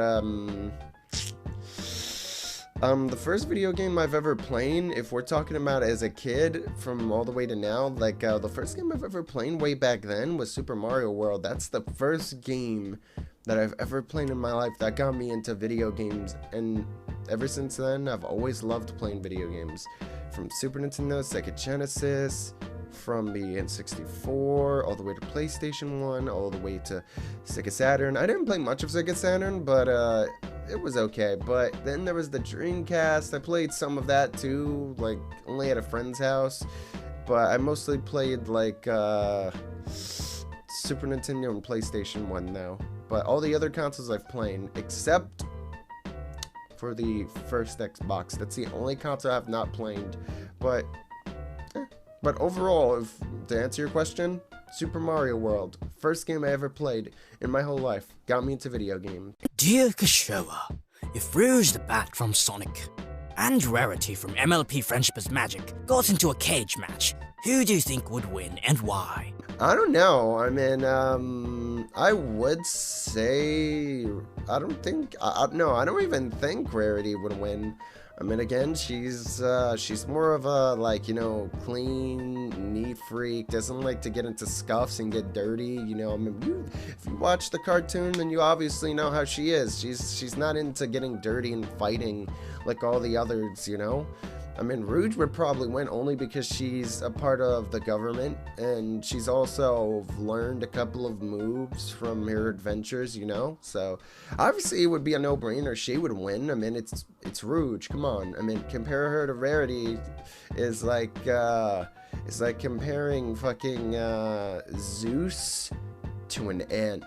the first video game I've ever played, if we're talking about as a kid from all the way to now, like the first game I've ever played way back then was Super Mario World. That's the first game that I've ever played in my life that got me into video games, and ever since then I've always loved playing video games, from Super Nintendo, Sega Genesis, from the N64 all the way to PlayStation 1, all the way to Sega Saturn. I didn't play much of Sega Saturn, but it was okay. But then there was the Dreamcast. I played some of that too, like only at a friend's house, but I mostly played like Super Nintendo and PlayStation 1 now. But all the other consoles I've played, except for the first Xbox. That's the only console I've not played. But overall, to answer your question, Super Mario World, first game I ever played in my whole life, got me into video games. Dear Kushowa, if Rouge the Bat from Sonic and Rarity from MLP Friendship is Magic got into a cage match, who do you think would win and why? I don't know. I mean, I would say I don't even think Rarity would win. I mean, again, she's more of a, like, you know, clean, neat freak, doesn't like to get into scuffs and get dirty, you know. I mean, if you watch the cartoon, then you obviously know how she is. She's not into getting dirty and fighting like all the others, you know. I mean, Rouge would probably win only because she's a part of the government, and she's also learned a couple of moves from her adventures, you know? So, obviously, it would be a no-brainer. She would win. I mean, it's Rouge. Come on. I mean, compare her to Rarity is like, it's like comparing fucking, Zeus to an ant.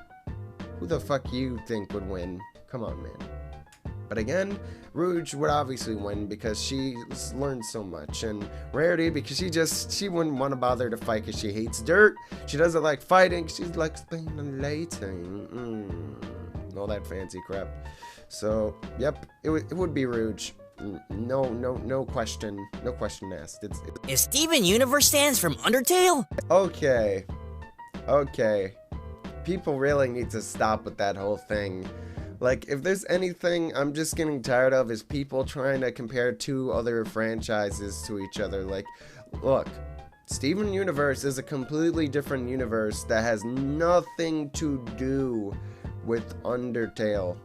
Who the fuck you think would win? Come on, man. But again, Rouge would obviously win because she's learned so much, and Rarity because she wouldn't want to bother to fight because she hates dirt. She doesn't like fighting. She likes speculating. All that fancy crap. So, yep, it would be Rouge. No question asked. Is Steven Universe stands from Undertale? Okay. People really need to stop with that whole thing. Like, if there's anything I'm just getting tired of is people trying to compare two other franchises to each other. Like, look, Steven Universe is a completely different universe that has nothing to do with Undertale.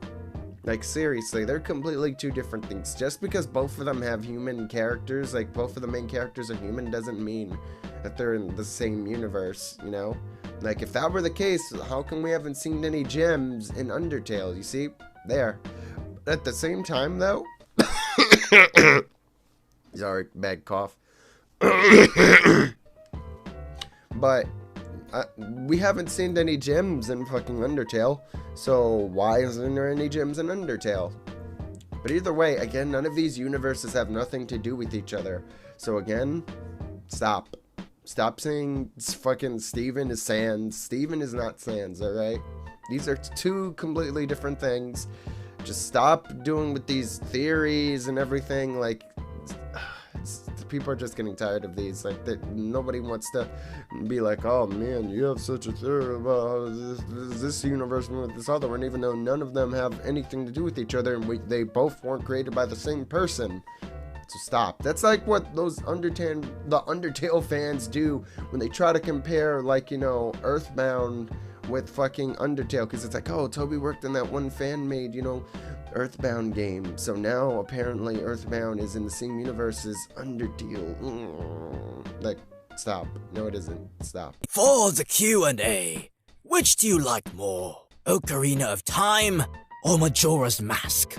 Like, seriously, they're completely two different things. Just because both of them have human characters, like both of the main characters are human, doesn't mean that they're in the same universe, you know? Like, if that were the case, how come we haven't seen any gems in Undertale? You see? There. At the same time, though... Sorry, bad cough. But, we haven't seen any gems in fucking Undertale. So, why isn't there any gems in Undertale? But either way, again, none of these universes have nothing to do with each other. So again, stop. Stop saying fucking Steven is Sans. Steven is not Sans, alright? These are two completely different things. Just stop doing with these theories and everything. Like, people are just getting tired of these. Like, nobody wants to be like, oh man, you have such a theory about this universe and with this other one, even though none of them have anything to do with each other, and they both weren't created by the same person. So stop. That's like what those the Undertale fans do when they try to compare, like, you know, Earthbound with fucking Undertale, because it's like, oh, Toby worked in that one fan-made, you know, Earthbound game, so now apparently Earthbound is in the same universe as Undertale. Like, stop. No, it isn't. Stop. For the Q&A, which do you like more? Ocarina of Time or Majora's Mask?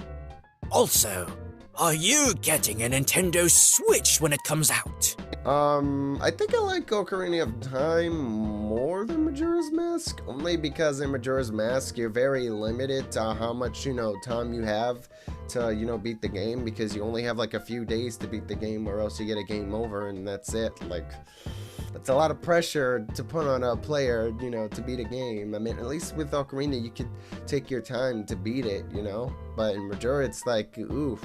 Also, are you getting a Nintendo Switch when it comes out? I think I like Ocarina of Time more than Majora's Mask, only because in Majora's Mask you're very limited to how much, you know, time you have to, you know, beat the game, because you only have like a few days to beat the game, or else you get a game over and that's it. Like, that's a lot of pressure to put on a player, you know, to beat a game. I mean, at least with Ocarina you could take your time to beat it, you know, but in Majora it's like, oof.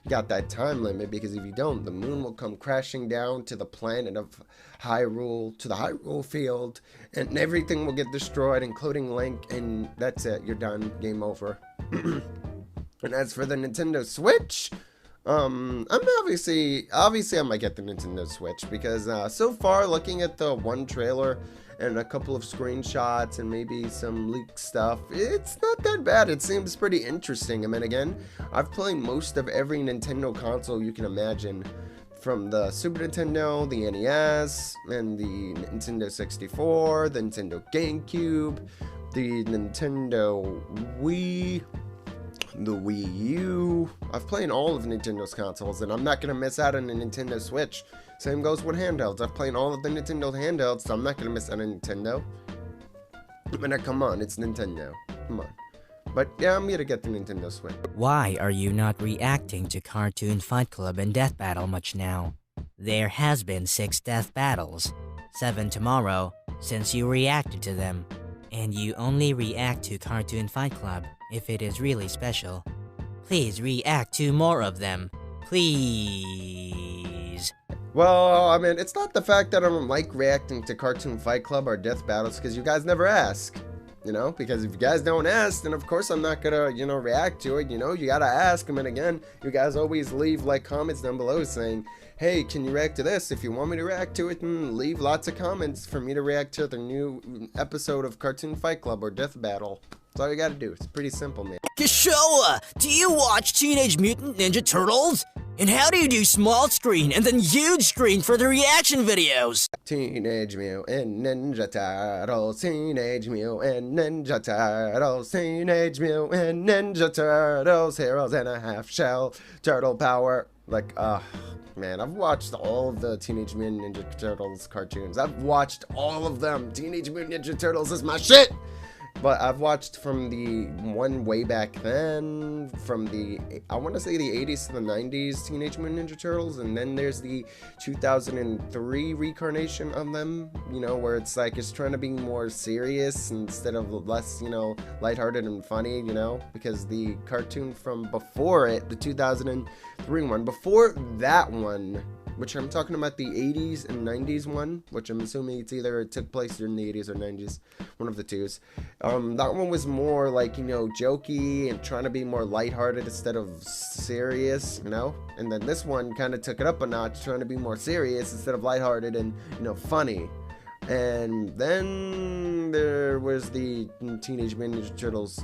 You got that time limit, because if you don't, the moon will come crashing down to the planet of Hyrule, to the Hyrule field, and everything will get destroyed, including Link, and that's it. You're done. Game over. And as for the Nintendo Switch, I'm obviously I might get the Nintendo Switch, because so far, looking at the one trailer and a couple of screenshots and maybe some leaked stuff, it's not that bad. It seems pretty interesting. I mean, again, I've played most of every Nintendo console you can imagine, from the Super Nintendo, the NES, and the Nintendo 64, the Nintendo GameCube, the Nintendo Wii, the Wii U. I've played all of Nintendo's consoles, and I'm not gonna miss out on a Nintendo Switch. Same goes with handhelds. I've played all of the Nintendo handhelds, so I'm not gonna miss out on Nintendo. I mean, come on, it's Nintendo. Come on. But yeah, I'm gonna get the Nintendo Switch. Why are you not reacting to Cartoon Fight Club and Death Battle much now? There has been 6 death battles, 7 tomorrow, since you reacted to them. And you only react to Cartoon Fight Club if it is really special. Please react to more of them. Please. Well, I mean, it's not the fact that I don't like reacting to Cartoon Fight Club or Death Battles, because you guys never ask. you know, because if you guys don't ask, then of course I'm not gonna, you know, react to it. You know, you gotta ask them. And again, you guys always leave like comments down below saying, hey, can you react to this? If you want me to react to it, then leave lots of comments for me to react to the new episode of Cartoon Fight Club or Death Battle. That's all you gotta do. It's pretty simple, man. Kushowa, do you watch Teenage Mutant Ninja Turtles? And how do you do small screen and then huge screen for the reaction videos? Teenage Mutant Ninja Turtles, Teenage Mutant Ninja Turtles, Teenage Mutant Ninja Turtles, heroes in a half shell, turtle power. Like, man, I've watched all of the Teenage Mutant Ninja Turtles cartoons. I've watched all of them. Teenage Mutant Ninja Turtles is my shit! But I've watched from the one way back then, from the, I want to say the 80s to the 90s Teenage Mutant Ninja Turtles, and then there's the 2003 reincarnation of them, you know, where it's like it's trying to be more serious instead of less, you know, lighthearted and funny, you know, because the cartoon from before it, the 2003 one, before that one, which I'm talking about the 80s and 90s one, which I'm assuming it's either it took place during the 80s or 90s, one of the twos. That one was more like, you know, jokey and trying to be more lighthearted instead of serious, you know? And then this one kind of took it up a notch, trying to be more serious instead of lighthearted and, you know, funny. And then there was the Teenage Mutant Ninja Turtles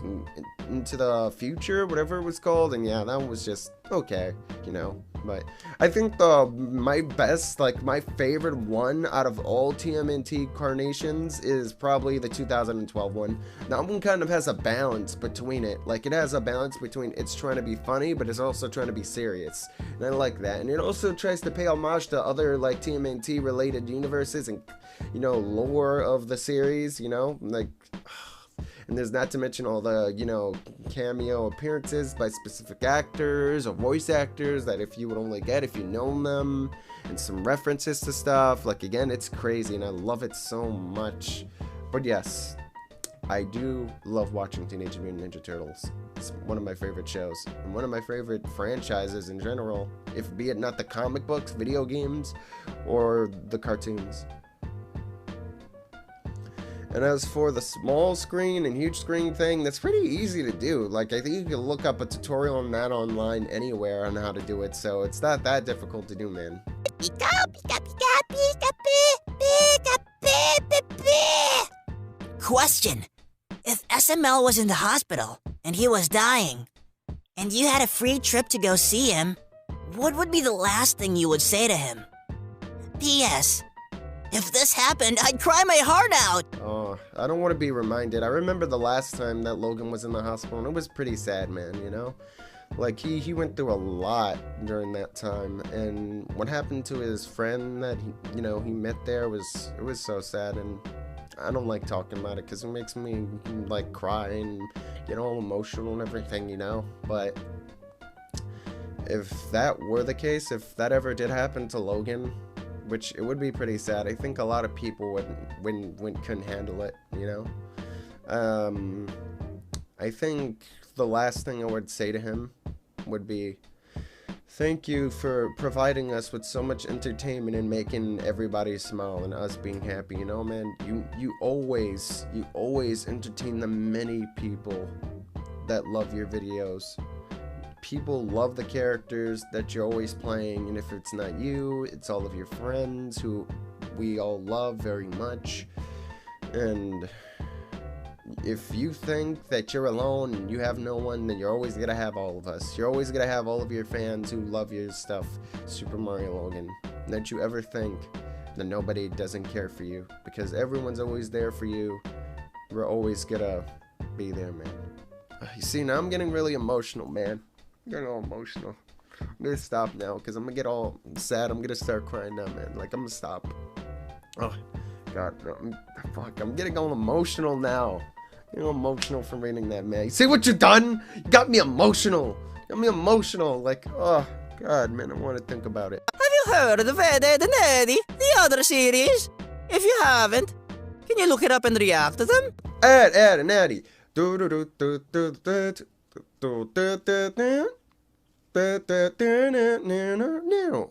Into the Future, whatever it was called, and yeah, that was just okay, you know. But I think my best, like my favorite one out of all TMNT carnations is probably the 2012 one. That one kind of has a balance between it. Like it has a balance between it's trying to be funny, but it's also trying to be serious. And I like that. And it also tries to pay homage to other like TMNT related universes and, you know, lore of the series, you know, like. And there's not to mention all the, you know, cameo appearances by specific actors or voice actors that if you would only get if you know them, and some references to stuff. Like, again, it's crazy and I love it so much. But yes, I do love watching Teenage Mutant Ninja Turtles. It's one of my favorite shows and one of my favorite franchises in general, if be it not the comic books, video games, or the cartoons. And as for the small screen and huge screen thing, that's pretty easy to do. Like, I think you can look up a tutorial on that online anywhere on how to do it, so it's not that difficult to do, man. Question. If SML was in the hospital, and he was dying, and you had a free trip to go see him, what would be the last thing you would say to him? P.S. If this happened, I'd cry my heart out! Oh, I don't want to be reminded. I remember the last time that Logan was in the hospital, and it was pretty sad, man, you know? Like, he went through a lot during that time, and what happened to his friend that, he met there it was so sad, and I don't like talking about it, because it makes me, like, cry and get all emotional and everything, you know? But if that were the case, if that ever did happen to Logan, which it would be pretty sad. I think a lot of people couldn't handle it, you know? I think the last thing I would say to him would be, thank you for providing us with so much entertainment and making everybody smile and us being happy, you know, man? You always entertain the many people that love your videos. People love the characters that you're always playing, and if it's not you, it's all of your friends who we all love very much. And if you think that you're alone and you have no one, then you're always gonna have all of us. You're always gonna have all of your fans who love your stuff, Super Mario Logan. Don't you ever think that nobody doesn't care for you, because everyone's always there for you. We're always gonna be there, man. You see, now I'm getting really emotional, man. I'm getting all emotional. I'm gonna stop now, because I'm gonna get all sad. I'm gonna start crying now, man. Like, I'm gonna stop. Oh, God. I'm getting all emotional now. I'm getting emotional from reading that, man. You see what you done? You got me emotional. You got me emotional. Like, oh, God, man, I want to think about it. Have you heard of Ed, Edd and Eddy, the other series? If you haven't, can you look it up and react to them? Ed, and Eddy.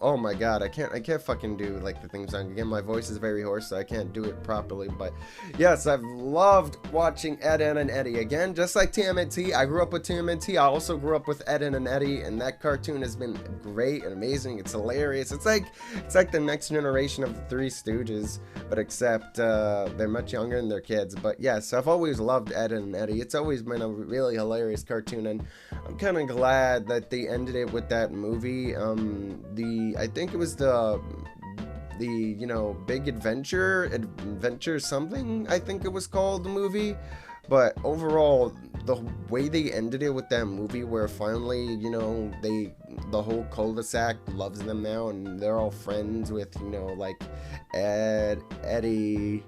Oh my god, I can't fucking do like the theme song again. My voice is very hoarse, so I can't do it properly. But yes, I've loved watching Ed, Edd and Eddy again, just like TMNT. I grew up with TMNT. I also grew up with Ed, Edd and Eddy, and that cartoon has been great and amazing. It's hilarious. It's like the next generation of the Three Stooges, but except they're much younger and they're kids. But yes, I've always loved Ed, Edd and Eddy. It's always been a really hilarious cartoon, and I'm kind of glad that they ended it with that movie. I think it was the Big Adventure something, I think it was called, the movie. But overall, the way they ended it with that movie, where finally, the whole cul-de-sac loves them now, and they're all friends with, like Ed, Eddy,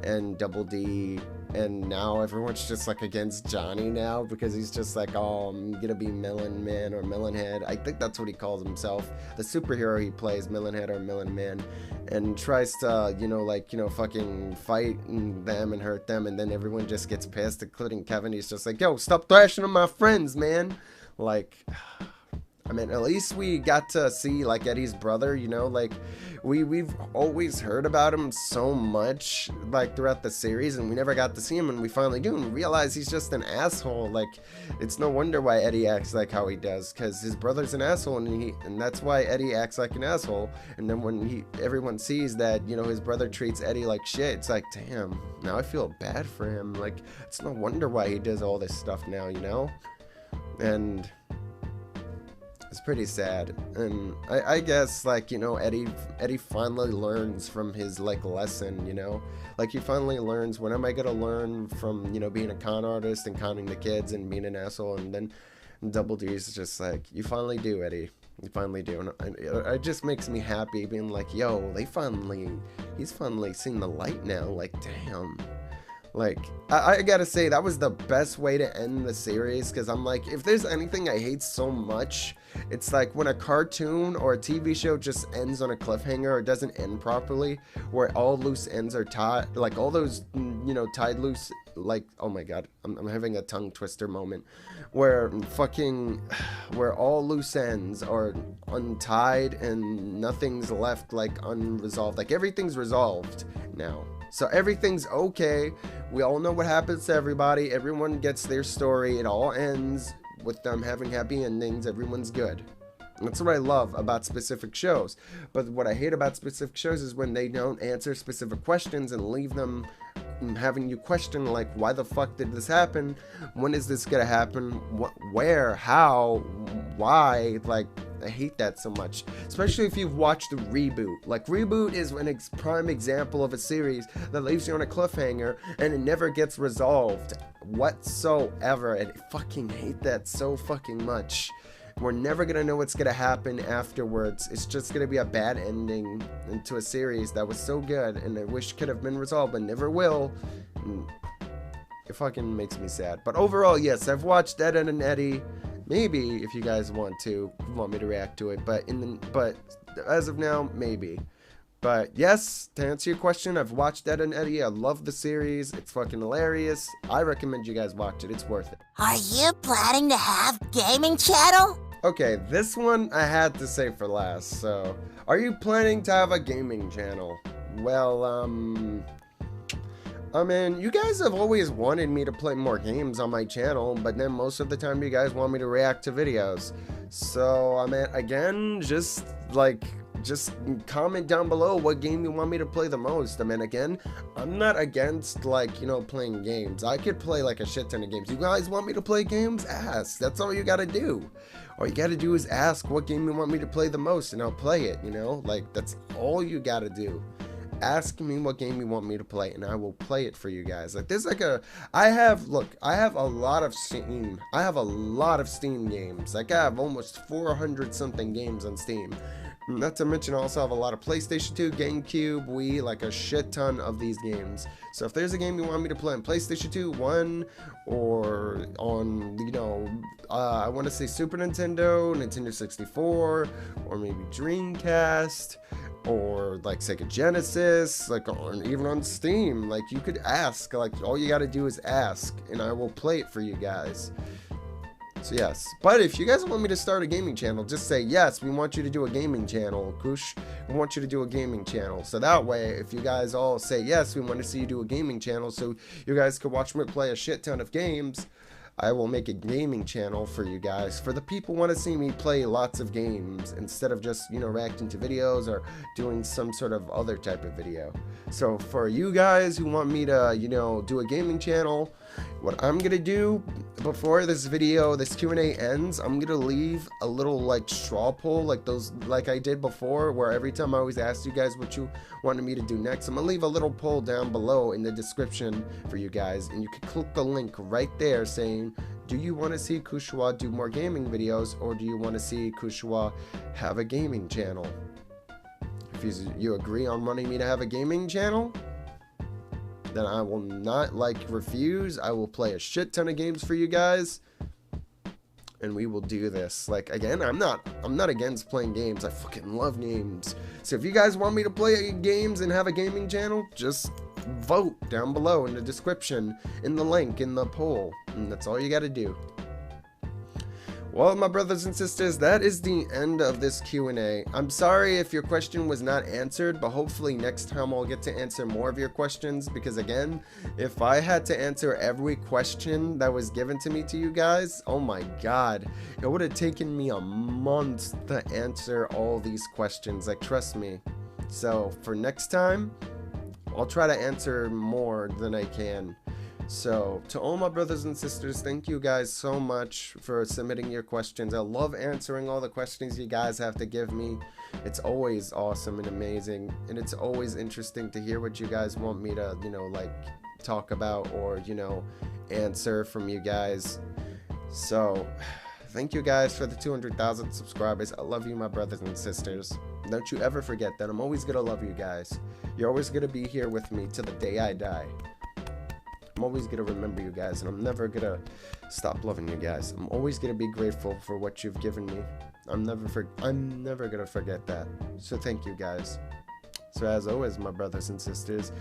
and Double D, and now everyone's just like against Johnny now because he's just like, oh, I'm gonna be Melon Man or Melon Head. I think that's what he calls himself. The superhero he plays, Melon Head or Melon Man, and tries to, fucking fight them and hurt them, and then everyone just gets pissed, including Kevin. He's just like, yo, stop thrashing on my friends, man. Like, I mean, at least we got to see, like, Eddie's brother, like, we've always heard about him so much, like, throughout the series, and we never got to see him, and we finally do, and realize he's just an asshole. Like, it's no wonder why Eddie acts like how he does, because his brother's an asshole, and that's why Eddie acts like an asshole. And then when everyone sees that, his brother treats Eddie like shit, it's like, damn, now I feel bad for him. Like, it's no wonder why he does all this stuff now, and it's pretty sad. And I guess, like, Eddie finally learns from his, like, lesson, like, he finally learns, when am I gonna learn from, being a con artist and conning the kids and being an asshole? And then Double D's just like, you finally do, Eddie, you finally do. And it just makes me happy being like, yo, he's finally seen the light now. Like, damn. Like, I gotta say, that was the best way to end the series, because I'm like, if there's anything I hate so much, it's like when a cartoon or a TV show just ends on a cliffhanger or doesn't end properly, where all loose ends are tied, like all those, tied loose, like, oh my god, I'm having a tongue twister moment, where all loose ends are untied and nothing's left, like, unresolved, like everything's resolved now. So everything's okay. We all know what happens to everybody. Everyone gets their story. It all ends with them having happy endings. Everyone's good. And that's what I love about specific shows. But what I hate about specific shows is when they don't answer specific questions and leave them having you question, like, why the fuck did this happen? When is this gonna happen? Where? How? Why? Like, I hate that so much, especially if you've watched the Reboot. Like, Reboot is an prime example of a series that leaves you on a cliffhanger and it never gets resolved whatsoever, and I fucking hate that so fucking much. We're never gonna know what's gonna happen afterwards. It's just gonna be a bad ending into a series that was so good and I wish could have been resolved but never will. And it fucking makes me sad. But overall, yes, I've watched Ed, Edd and Eddy. Maybe if you guys want me to react to it, but as of now, maybe. But yes, to answer your question, I've watched Ed and Eddy. I love the series. It's fucking hilarious. I recommend you guys watch it. It's worth it. Are you planning to have gaming channel? Okay, this one I had to say for last. So, are you planning to have a gaming channel? Well, I mean, you guys have always wanted me to play more games on my channel, but then most of the time you guys want me to react to videos. So, I mean, again, just comment down below what game you want me to play the most. I mean, again, I'm not against, like, playing games. I could play, like, a shit ton of games. You guys want me to play games? Ask. That's all you gotta do. All you gotta do is ask what game you want me to play the most, and I'll play it, Like, that's all you gotta do. Ask me what game you want me to play, and I will play it for you guys. Like, there's like I have a lot of Steam. I have a lot of Steam games. Like, I have almost 400 something games on Steam. Not to mention, I also have a lot of PlayStation 2, GameCube, Wii, like a shit ton of these games. So if there's a game you want me to play on PlayStation 2, 1, or on, I want to say Super Nintendo, Nintendo 64, or maybe Dreamcast, or like Sega Genesis, like even on Steam, like, you could ask. Like, all you gotta do is ask, and I will play it for you guys. So yes, but if you guys want me to start a gaming channel, just say yes, we want you to do a gaming channel. Kush, we want you to do a gaming channel. So that way, if you guys all say yes, we want to see you do a gaming channel so you guys can watch me play a shit ton of games, I will make a gaming channel for you guys. For the people who want to see me play lots of games instead of just, you know, reacting to videos or doing some sort of other type of video. So for you guys who want me to, you know, do a gaming channel, what I'm gonna do before this video, this Q&A ends, I'm gonna leave a little like straw poll like I did before, where every time I always asked you guys what you wanted me to do next. I'm gonna leave a little poll down below in the description for you guys, and you can click the link right there saying, do you want to see Kushowa do more gaming videos, or do you want to see Kushowa have a gaming channel? If you agree on wanting me to have a gaming channel, then I will not refuse. I will play a shit ton of games for you guys, and we will do this. Like, again, I'm not against playing games. I fucking love games. So if you guys want me to play games and have a gaming channel, just vote down below in the description, in the link, in the poll, and that's all you gotta do. Well, my brothers and sisters, that is the end of this Q&A. I'm sorry if your question was not answered, but hopefully next time I'll get to answer more of your questions, because again, if I had to answer every question that was given to me to you guys, oh my god, it would have taken me a month to answer all these questions, like, trust me. So for next time, I'll try to answer more than I can. So, to all my brothers and sisters, thank you guys so much for submitting your questions. I love answering all the questions you guys have to give me. It's always awesome and amazing, and it's always interesting to hear what you guys want me to, you know, like, talk about or, you know, answer from you guys. So, thank you guys for the 200,000 subscribers. I love you, my brothers and sisters. Don't you ever forget that I'm always gonna love you guys. You're always gonna be here with me to the day I die. I'm always gonna remember you guys, and I'm never gonna stop loving you guys. I'm always gonna be grateful for what you've given me. I'm never gonna forget that. So thank you guys. So as always, my brothers and sisters,